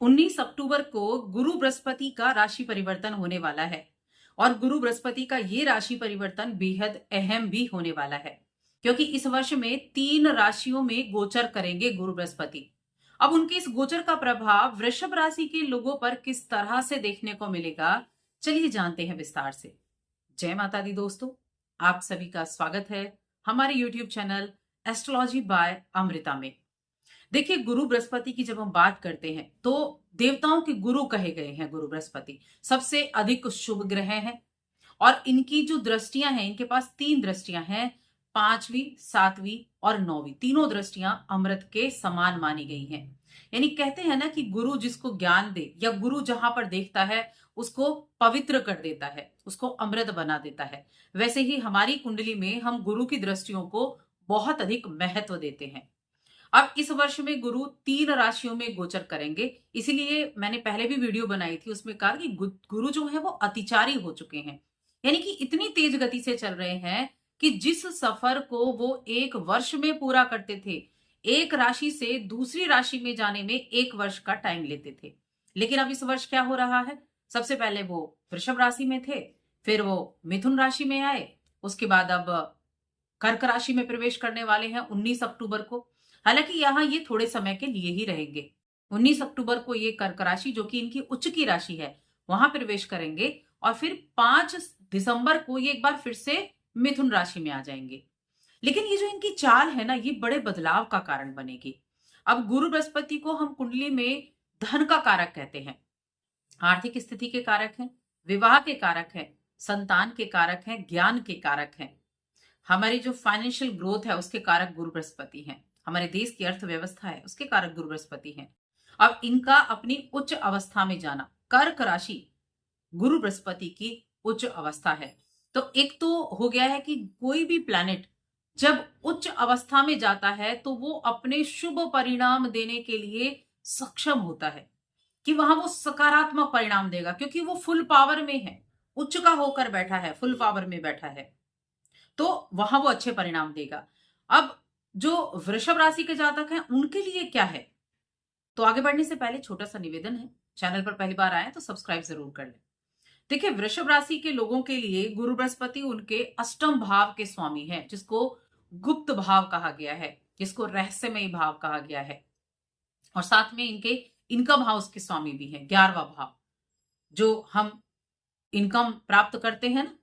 19 अक्टूबर को गुरु बृहस्पति का राशि परिवर्तन होने वाला है और गुरु बृहस्पति का ये राशि परिवर्तन बेहद अहम भी होने वाला है क्योंकि इस वर्ष में 3 राशियों में गोचर करेंगे गुरु बृहस्पति। अब उनके इस गोचर का प्रभाव वृषभ राशि के लोगों पर किस तरह से देखने को मिलेगा, चलिए जानते हैं विस्तार से। जय माता दी दोस्तों, आप सभी का स्वागत है हमारे YouTube channel astrology by Amrita में। देखिए, गुरु बृहस्पति की जब हम बात करते हैं तो देवताओं के गुरु कहे गए हैं। गुरु बृहस्पति सबसे अधिक शुभ ग्रह हैं और इनकी जो दृष्टियां हैं, इनके पास 3 दृष्टियां हैं, 5वीं, 7वीं और 9वीं। तीनों दृष्टियां अमृत के समान मानी गई हैं। यानी कहते हैं ना कि गुरु जिसको ज्ञान दे या गुरु जहां पर देखता है उसको पवित्र कर देता है, उसको अमृत बना देता है। वैसे ही हमारी कुंडली में हम गुरु की दृष्टियों को बहुत अधिक महत्व देते हैं। अब इस वर्ष में गुरु 3 राशियों में गोचर करेंगे, इसीलिए मैंने पहले भी वीडियो बनाई थी, उसमें कहा कि गुरु जो है वो अतिचारी हो चुके हैं। यानी कि इतनी तेज गति से चल रहे हैं कि जिस सफर को वो 1 वर्ष में पूरा करते थे, एक राशि से दूसरी राशि में जाने में 1 वर्ष का टाइम लेते थे। लेकिन अब इस वर्ष क्या हो रहा है, सबसे पहले वो वृषभ राशि में थे, फिर वो मिथुन राशि में आए, उसके बाद अब कर्क राशि में प्रवेश करने वाले हैं 19 अक्टूबर को। हालांकि यहाँ ये थोड़े समय के लिए ही रहेंगे। 19 अक्टूबर को ये कर्क राशि, जो कि इनकी उच्च की राशि है, वहां प्रवेश करेंगे और फिर 5 दिसंबर को ये एक बार फिर से मिथुन राशि में आ जाएंगे। लेकिन ये जो इनकी चाल है ना, ये बड़े बदलाव का कारण बनेगी। अब गुरु बृहस्पति को हम कुंडली में धन का कारक कहते हैं, आर्थिक स्थिति के कारक हैं, विवाह के कारक हैं, संतान के कारक हैं, ज्ञान के कारक हैं। हमारी जो फाइनेंशियल ग्रोथ है उसके कारक गुरु बृहस्पति हैं। हमारे देश की अर्थव्यवस्था है उसके कारक गुरु बृहस्पति हैं। अब इनका अपनी उच्च अवस्था में जाना, कर्क राशि गुरु बृहस्पति की उच्च अवस्था है। तो एक तो हो गया है कि कोई भी प्लैनेट जब उच्च अवस्था में जाता है तो वो अपने शुभ परिणाम देने के लिए सक्षम होता है कि वहां वो सकारात्मक परिणाम देगा, क्योंकि वो फुल पावर में है, उच्च का होकर बैठा है, फुल पावर में बैठा है, तो वहां वो अच्छे परिणाम देगा। अब जो वृषभ राशि के जातक हैं उनके लिए क्या है, तो आगे बढ़ने से पहले छोटा सा निवेदन है, चैनल पर पहली बार आए तो सब्सक्राइब जरूर कर लें। देखिए, वृषभ राशि के लोगों के लिए गुरु बृहस्पति उनके अष्टम भाव के स्वामी हैं, जिसको गुप्त भाव कहा गया है, जिसको रहस्यमय भाव कहा गया है, और साथ में इनके इनकम हाउस के स्वामी भी हैं, 11वां भाव, जो हम इनकम प्राप्त करते हैं ना,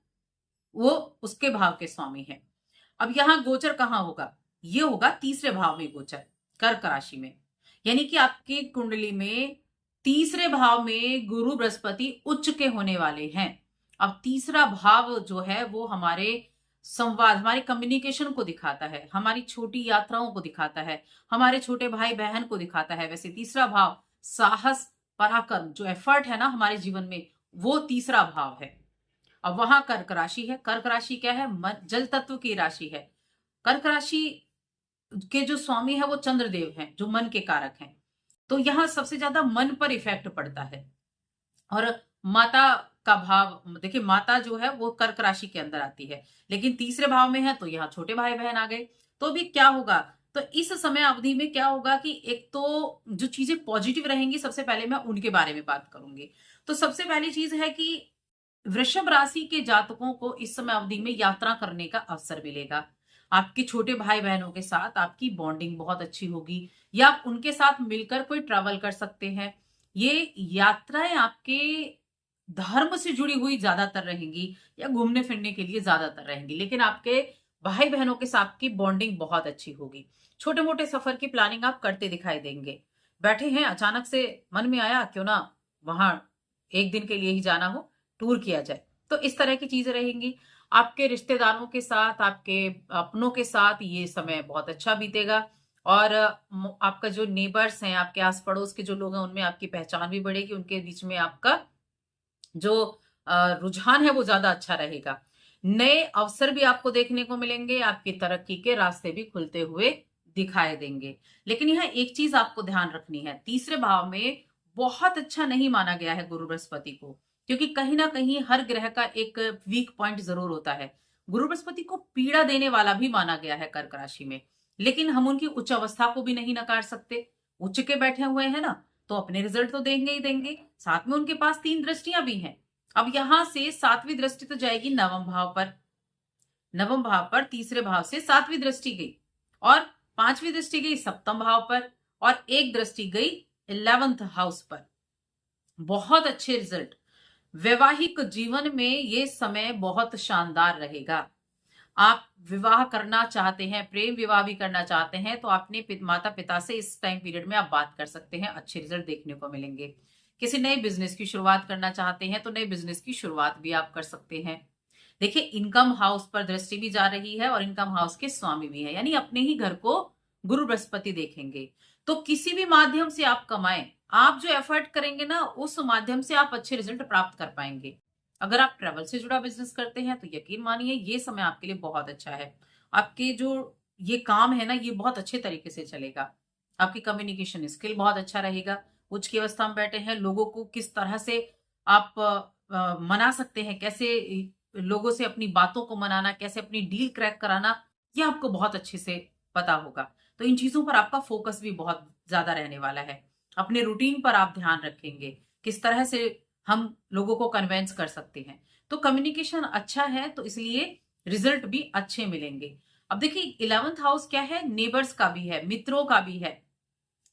वो उसके भाव के स्वामी हैं। अब यहां गोचर कहां होगा, ये होगा 3रे भाव में गोचर, कर्क राशि में। यानी कि आपकी कुंडली में 3रे भाव में गुरु बृहस्पति उच्च के होने वाले हैं। अब 3रा भाव जो है वो हमारे संवाद, हमारे कम्युनिकेशन को दिखाता है, हमारी छोटी यात्राओं को दिखाता है, हमारे छोटे भाई बहन को दिखाता है। वैसे 3रा भाव साहस, पराक्रम, जो एफर्ट है ना हमारे जीवन में, वो 3रा भाव है। अब वहां कर्क राशि है। कर्क राशि क्या है, जल तत्व की राशि है। कर्क राशि के जो स्वामी है वो चंद्रदेव हैं, जो मन के कारक हैं। तो यहां सबसे ज्यादा मन पर इफेक्ट पड़ता है। और माता का भाव, देखिए माता जो है वो कर्क राशि के अंदर आती है, लेकिन 3रे भाव में है तो यहाँ छोटे भाई बहन आ गए। तो अभी क्या होगा, तो इस समय अवधि में क्या होगा कि एक तो जो चीजें पॉजिटिव रहेंगी, सबसे पहले मैं उनके बारे में बात करूंगी। तो सबसे पहली चीज है कि वृषभ राशि के जातकों को इस समय अवधि में यात्रा करने का अवसर मिलेगा। आपके छोटे भाई बहनों के साथ आपकी बॉन्डिंग बहुत अच्छी होगी, या आप उनके साथ मिलकर कोई ट्रैवल कर सकते हैं। ये यात्राएं आपके धर्म से जुड़ी हुई ज्यादातर रहेंगी या घूमने फिरने के लिए ज्यादातर रहेंगी, लेकिन आपके भाई बहनों के साथ की बॉन्डिंग बहुत अच्छी होगी। छोटे मोटे सफर की प्लानिंग आप करते दिखाई देंगे। बैठे हैं, अचानक से मन में आया क्यों ना वहां एक दिन के लिए ही जाना हो, टूर किया जाए, तो इस तरह की चीजें रहेंगी। आपके रिश्तेदारों के साथ, आपके अपनों के साथ ये समय बहुत अच्छा बीतेगा। और आपका जो नेबर्स हैं, आपके आस पड़ोस के जो लोग हैं, उनमें आपकी पहचान भी बढ़ेगी, उनके बीच में आपका जो रुझान है वो ज्यादा अच्छा रहेगा। नए अवसर भी आपको देखने को मिलेंगे, आपकी तरक्की के रास्ते भी खुलते हुए दिखाई देंगे। लेकिन यहाँ एक चीज आपको ध्यान रखनी है, 3रे भाव में बहुत अच्छा नहीं माना गया है गुरु बृहस्पति को, क्योंकि कहीं ना कहीं हर ग्रह का एक वीक पॉइंट जरूर होता है। गुरु बृहस्पति को पीड़ा देने वाला भी माना गया है कर्क राशि में, लेकिन हम उनकी उच्च अवस्था को भी नहीं नकार सकते। उच्च के बैठे हुए हैं ना, तो अपने रिजल्ट तो देंगे ही देंगे, साथ में उनके पास 3 दृष्टियां भी हैं। अब यहां से 7वीं दृष्टि तो जाएगी नवम भाव पर, नवम भाव पर तीसरे भाव से 7वीं दृष्टि गई, और 5वीं दृष्टि गई सप्तम भाव पर, और एक दृष्टि गई 11th हाउस पर। बहुत अच्छे रिजल्ट। वैवाहिक जीवन में ये समय बहुत शानदार रहेगा। आप विवाह करना चाहते हैं, प्रेम विवाह भी करना चाहते हैं, तो अपने माता पिता से इस टाइम पीरियड में आप बात कर सकते हैं, अच्छे रिजल्ट देखने को मिलेंगे। किसी नए बिजनेस की शुरुआत करना चाहते हैं तो नए बिजनेस की शुरुआत भी आप कर सकते हैं। देखिए, इनकम हाउस पर दृष्टि भी जा रही है और इनकम हाउस के स्वामी भी है, यानी अपने ही घर को गुरु बृहस्पति देखेंगे। तो किसी भी माध्यम से आप कमाएं, आप जो एफर्ट करेंगे ना, उस माध्यम से आप अच्छे रिजल्ट प्राप्त कर पाएंगे। अगर आप ट्रैवल से जुड़ा बिजनेस करते हैं तो यकीन मानिए ये समय आपके लिए बहुत अच्छा है। आपके जो ये काम है ना, ये बहुत अच्छे तरीके से चलेगा। आपकी कम्युनिकेशन स्किल बहुत अच्छा रहेगा। उच्च की अवस्था में बैठे हैं, लोगों को किस तरह से आप मना सकते हैं, कैसे लोगों से अपनी बातों को मनाना, कैसे अपनी डील क्रैक कराना, ये आपको बहुत अच्छे से पता होगा। तो इन चीजों पर आपका फोकस भी बहुत ज्यादा रहने वाला है। अपने रूटीन पर आप ध्यान रखेंगे, किस तरह से हम लोगों को कन्वेंस कर सकते हैं। तो कम्युनिकेशन अच्छा है, तो इसलिए रिजल्ट भी अच्छे मिलेंगे। अब देखिए, 11th हाउस क्या है, नेबर्स का भी है, मित्रों का भी है,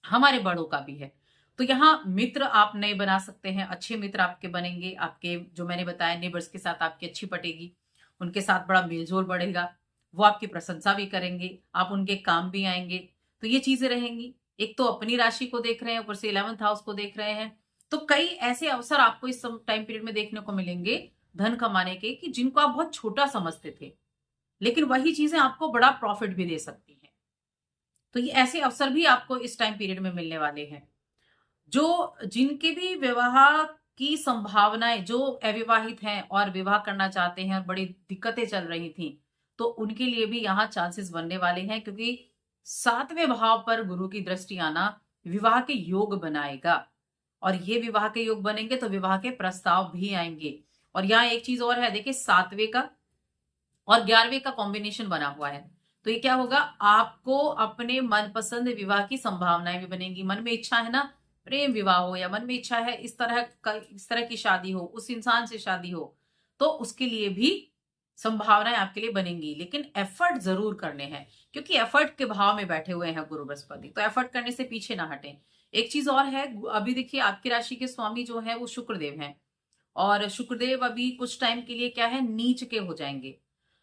हमारे बड़ों का भी है। तो यहाँ मित्र आप नए बना सकते हैं, अच्छे मित्र आपके बनेंगे। आपके जो मैंने बताया, नेबर्स के साथ आपकी अच्छी पटेगी, उनके साथ बड़ा मेलजोल बढ़ेगा, वो आपकी प्रशंसा भी करेंगे, आप उनके काम भी आएंगे। तो ये चीजें रहेंगी। एक तो अपनी राशि को देख रहे हैं, ऊपर से 11th हाउस को देख रहे हैं, तो कई ऐसे अवसर आपको इस टाइम पीरियड में देखने को मिलेंगे धन कमाने के, कि जिनको आप बहुत छोटा समझते थे, लेकिन वही चीजें आपको बड़ा प्रॉफिट भी दे सकती हैं। तो ये ऐसे अवसर भी आपको इस टाइम पीरियड में मिलने वाले हैं। जो जिनके भी विवाह की संभावनाएं, जो अविवाहित हैं और विवाह करना चाहते हैं और बड़ी दिक्कतें चल रही थी, तो उनके लिए भी यहाँ चांसेस बनने वाले हैं, क्योंकि 7वें भाव पर गुरु की दृष्टि आना विवाह के योग बनाएगा, और ये विवाह के योग बनेंगे तो विवाह के प्रस्ताव भी आएंगे। और यहाँ एक चीज और है, देखिए 7वें का और 11वें का कॉम्बिनेशन बना हुआ है, तो ये क्या होगा, आपको अपने मनपसंद विवाह की संभावनाएं भी बनेंगी। मन में इच्छा है ना, प्रेम विवाह हो, या मन में इच्छा है इस तरह की शादी हो, उस इंसान से शादी हो, तो उसके लिए भी संभावनाएं आपके लिए बनेंगी। लेकिन एफर्ट जरूर करने हैं, क्योंकि एफर्ट के भाव में बैठे हुए हैं गुरु बृहस्पति, तो एफर्ट करने से पीछे ना हटें। एक चीज और है, अभी देखिए आपकी राशि के स्वामी जो है वो शुक्रदेव हैं, और शुक्रदेव अभी कुछ टाइम के लिए क्या है, नीच के हो जाएंगे।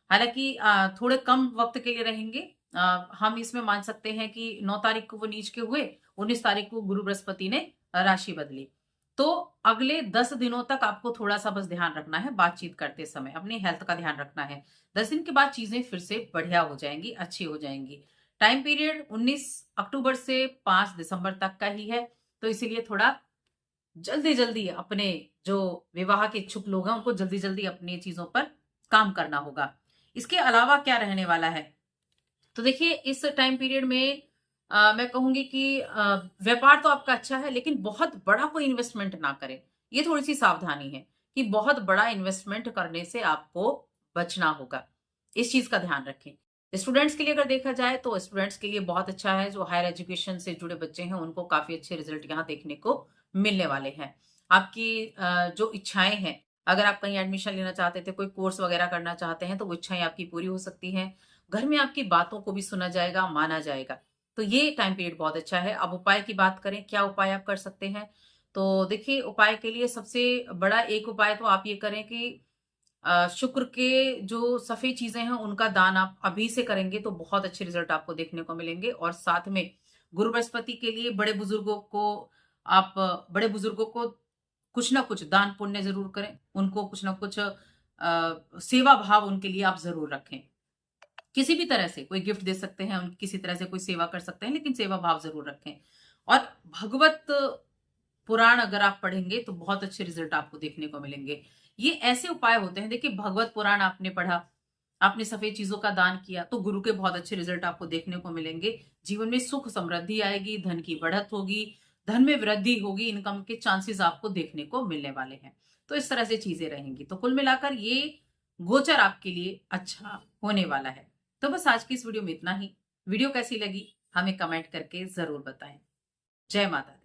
हालांकि थोड़े कम वक्त के लिए रहेंगे। हम इसमें मान सकते हैं कि 9 तारीख को वो नीच के हुए, 19 तारीख को गुरु बृहस्पति ने राशि बदली। तो अगले 10 दिनों तक आपको थोड़ा सा बस ध्यान रखना है, बातचीत करते समय अपनी हेल्थ का ध्यान रखना है। 10 दिन के बाद चीजें फिर से बढ़िया हो जाएंगी, अच्छी हो जाएंगी। टाइम पीरियड 19 अक्टूबर से 5 दिसंबर तक का ही है, तो इसीलिए थोड़ा जल्दी जल्दी अपने जो विवाह के इच्छुक लोग हैं, उनको जल्दी जल्दी अपनी चीजों पर काम करना होगा। इसके अलावा क्या रहने वाला है, तो देखिए इस टाइम पीरियड में मैं कहूंगी कि व्यापार तो आपका अच्छा है, लेकिन बहुत बड़ा कोई इन्वेस्टमेंट ना करें, ये थोड़ी सी सावधानी है कि बहुत बड़ा इन्वेस्टमेंट करने से आपको बचना होगा, इस चीज का ध्यान रखें। स्टूडेंट्स के लिए अगर देखा जाए तो स्टूडेंट्स के लिए बहुत अच्छा है, जो हायर एजुकेशन से जुड़े बच्चे हैं उनको काफी अच्छे रिजल्ट यहाँ देखने को मिलने वाले हैं। आपकी जो इच्छाएं हैं, अगर आप कहीं एडमिशन लेना चाहते थे, कोई कोर्स वगैरह करना चाहते हैं, तो वो इच्छाएं आपकी पूरी हो सकती हैं। घर में आपकी बातों को भी सुना जाएगा, माना जाएगा। तो ये टाइम पीरियड बहुत अच्छा है। अब उपाय की बात करें, क्या उपाय आप कर सकते हैं, तो देखिए उपाय के लिए सबसे बड़ा एक उपाय तो आप ये करें कि शुक्र के जो सफेद चीजें हैं उनका दान आप अभी से करेंगे तो बहुत अच्छे रिजल्ट आपको देखने को मिलेंगे। और साथ में गुरु बृहस्पति के लिए बड़े बुजुर्गों को कुछ ना कुछ दान पुण्य जरूर करें, उनको कुछ ना कुछ सेवा भाव उनके लिए आप जरूर रखें। किसी भी तरह से कोई गिफ्ट दे सकते हैं, उनकी किसी तरह से कोई सेवा कर सकते हैं, लेकिन सेवा भाव जरूर रखें। और भगवत पुराण अगर आप पढ़ेंगे तो बहुत अच्छे रिजल्ट आपको देखने को मिलेंगे। ये ऐसे उपाय होते हैं, देखिए भगवत पुराण आपने पढ़ा, आपने सफेद चीजों का दान किया, तो गुरु के बहुत अच्छे रिजल्ट आपको देखने को मिलेंगे। जीवन में सुख समृद्धि आएगी, धन की बढ़त होगी, धन में वृद्धि होगी, इनकम के चांसेस आपको देखने को मिलने वाले हैं। तो इस तरह से चीजें रहेंगी। तो कुल मिलाकर ये गोचर आपके लिए अच्छा होने वाला है। तो बस आज की इस वीडियो में इतना ही। वीडियो कैसी लगी हमें कमेंट करके जरूर बताएं। जय माता दी।